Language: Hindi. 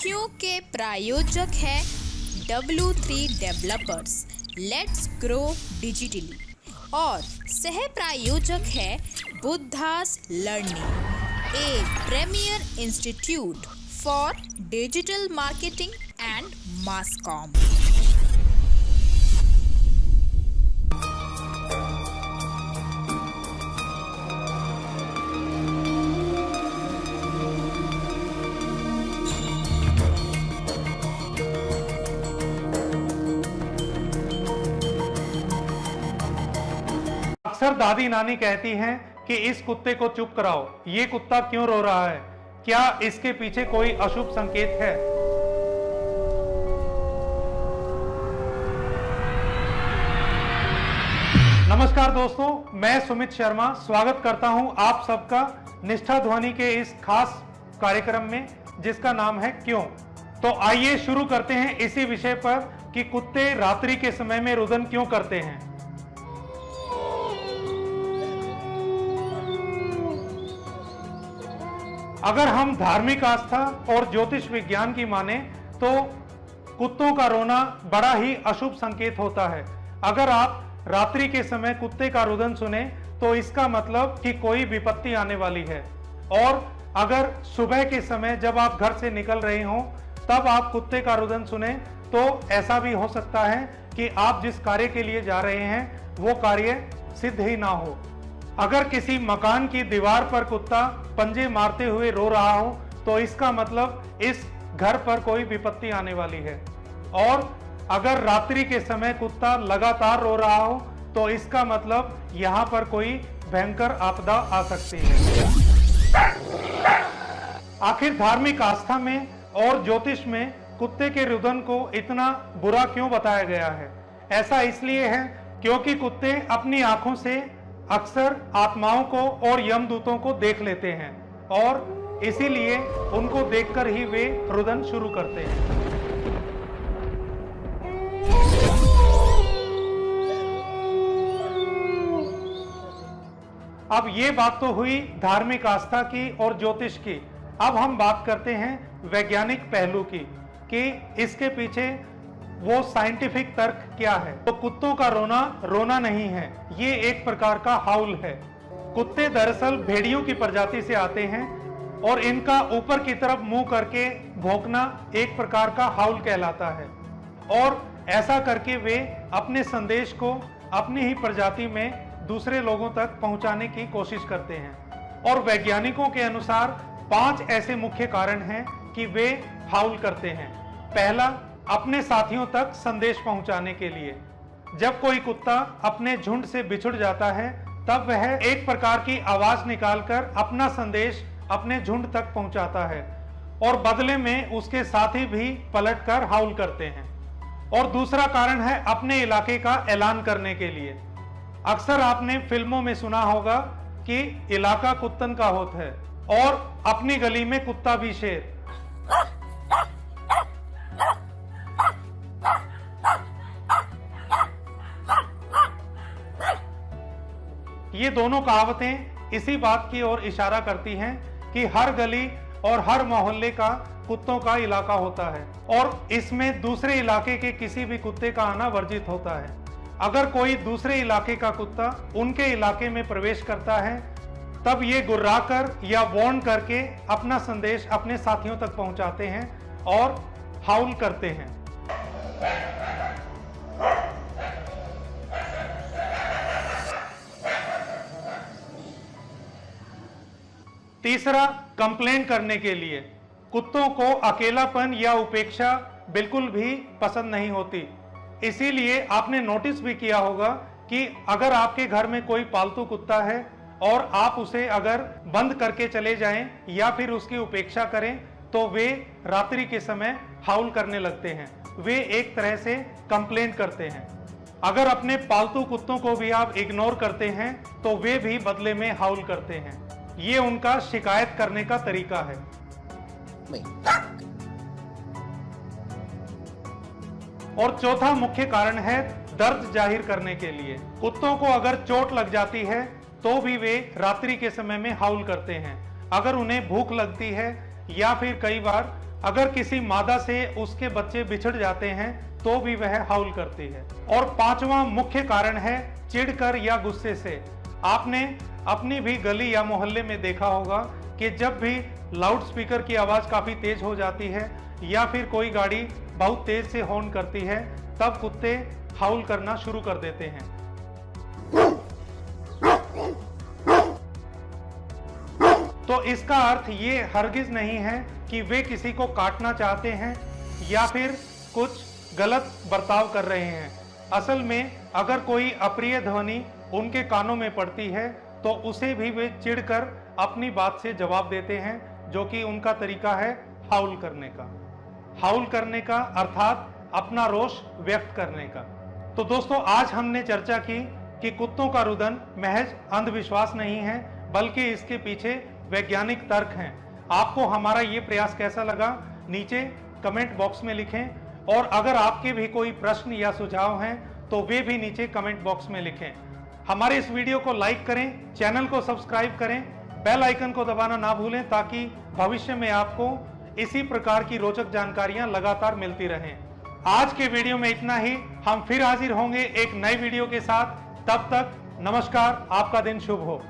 क्योंकि प्रायोजक है W3 developers let's grow digitally और सह प्रायोजक है Buddhas learning A premier institute for digital marketing and mass com. अक्सर दादी नानी कहती हैं कि इस कुत्ते को चुप कराओ, ये कुत्ता क्यों रो रहा है, क्या इसके पीछे कोई अशुभ संकेत है। नमस्कार दोस्तों, मैं सुमित शर्मा स्वागत करता हूं आप सबका निष्ठा ध्वनि के इस खास कार्यक्रम में जिसका नाम है क्यों। तो आइए शुरू करते हैं इसी विषय पर कि कुत्ते रात्रि के समय में रुदन क्यों करते हैं। अगर हम धार्मिक आस्था और ज्योतिष विज्ञान की माने तो कुत्तों का रोना बड़ा ही अशुभ संकेत होता है। अगर आप रात्रि के समय कुत्ते का रुदन सुने तो इसका मतलब कि कोई विपत्ति आने वाली है। और अगर सुबह के समय जब आप घर से निकल रहे हो तब आप कुत्ते का रुदन सुने तो ऐसा भी हो सकता है कि आप जिस कार्य के लिए जा रहे हैं वो कार्य सिद्ध ही ना हो। अगर किसी मकान की दीवार पर कुत्ता पंजे मारते हुए रो रहा हो तो इसका मतलब इस घर पर कोई विपत्ति आने वाली है। और अगर रात्रि के समय कुत्ता लगातार रो रहा हो तो इसका मतलब यहाँ पर कोई भयंकर आपदा आ सकती है। आखिर धार्मिक आस्था में और ज्योतिष में कुत्ते के रुदन को इतना बुरा क्यों बताया गया है? ऐसा इसलिए है क्योंकि कुत्ते अपनी आंखों से अक्सर आत्माओं को और यमदूतों को देख लेते हैं और इसीलिए उनको देखकर ही वे रुदन शुरू करते हैं। अब ये बात तो हुई धार्मिक आस्था की और ज्योतिष की। अब हम बात करते हैं वैज्ञानिक पहलू की कि इसके पीछे वो साइंटिफिक तर्क क्या है। तो कुत्तों का रोना रोना नहीं है, ये एक प्रकार का हाउल है। कुत्ते दरअसल भेड़ियों की प्रजाति से आते हैं और इनका ऊपर की तरफ मुंह करके भौंकना एक प्रकार का हाउल कहलाता है। और ऐसा करके वे अपने संदेश को अपनी ही प्रजाति में दूसरे लोगों तक पहुंचाने की कोशिश करते हैं। और वैज्ञानिकों के अनुसार 5 ऐसे मुख्य कारण हैं कि वे हाउल करते हैं। पहला, अपने साथियों तक संदेश पहुंचाने के लिए। जब कोई कुत्ता अपने झुंड से बिछुड़ जाता है तब वह एक प्रकार की आवाज निकालकर अपना संदेश अपने झुंड तक पहुंचाता है और बदले में उसके साथी भी पलटकर हाउल करते हैं। और दूसरा कारण है अपने इलाके का ऐलान करने के लिए। अक्सर आपने फिल्मों में सुना होगा कि इलाका कुत्तन का होता है और अपनी गली में कुत्ता भी शेर। ये दोनों कहावतें इसी बात की ओर इशारा करती हैं कि हर गली और हर मोहल्ले का कुत्तों का इलाका होता है और इसमें दूसरे इलाके के किसी भी कुत्ते का आना वर्जित होता है। अगर कोई दूसरे इलाके का कुत्ता उनके इलाके में प्रवेश करता है तब ये गुर्राकर या वॉर्न करके अपना संदेश अपने साथियों तक पहुंचाते हैं और हाउल करते हैं। तीसरा, कंप्लेंट करने के लिए। कुत्तों को अकेलापन या उपेक्षा बिल्कुल भी पसंद नहीं होती। इसीलिए आपने नोटिस भी किया होगा कि अगर आपके घर में कोई पालतू कुत्ता है और आप उसे अगर बंद करके चले जाएं या फिर उसकी उपेक्षा करें तो वे रात्रि के समय हाउल करने लगते हैं। वे एक तरह से कंप्लेंट करते हैं। अगर अपने पालतू कुत्तों को भी आप इग्नोर करते हैं तो वे भी बदले में हाउल करते हैं। ये उनका शिकायत करने का तरीका है। और चौथा मुख्य कारण है दर्द जाहिर करने के लिए। कुत्तों को अगर चोट लग जाती है तो भी वे रात्रि के समय में हाउल करते हैं। अगर उन्हें भूख लगती है या फिर कई बार अगर किसी मादा से उसके बच्चे बिछड़ जाते हैं तो भी वह हाउल करती है। और पांचवा मुख्य कारण है चिढ़कर या गुस्से से। आपने अपनी भी गली या मोहल्ले में देखा होगा कि जब भी लाउड स्पीकर की आवाज काफी तेज हो जाती है या फिर कोई गाड़ी बहुत तेज से हॉर्न करती है, तब कुत्ते हाउल करना शुरू कर देते हैं। तो इसका अर्थ ये हरगिज नहीं है कि वे किसी को काटना चाहते हैं या फिर कुछ गलत बर्ताव कर रहे हैं। असल में अगर कोई अप्रिय ध्वनि उनके कानों में पड़ती है तो उसे भी वे चिढ़कर अपनी बात से जवाब देते हैं, जो कि उनका तरीका है हाउल करने का। हाउल करने का अर्थात अपना रोष व्यक्त करने का। तो दोस्तों, आज हमने चर्चा की कि कुत्तों का रुदन महज अंधविश्वास नहीं है, बल्कि इसके पीछे वैज्ञानिक तर्क हैं। आपको हमारा ये प्रयास कैसा लगा, नीचे कमेंट बॉक्स में लिखें। और अगर आपके भी कोई प्रश्न या सुझाव हैं तो वे भी नीचे कमेंट बॉक्स में लिखें। हमारे इस वीडियो को लाइक करें, चैनल को सब्सक्राइब करें, बेल आइकन को दबाना ना भूलें, ताकि भविष्य में आपको इसी प्रकार की रोचक जानकारियां लगातार मिलती रहें। आज के वीडियो में इतना ही। हम फिर हाजिर होंगे एक नई वीडियो के साथ। तब तक नमस्कार, आपका दिन शुभ हो।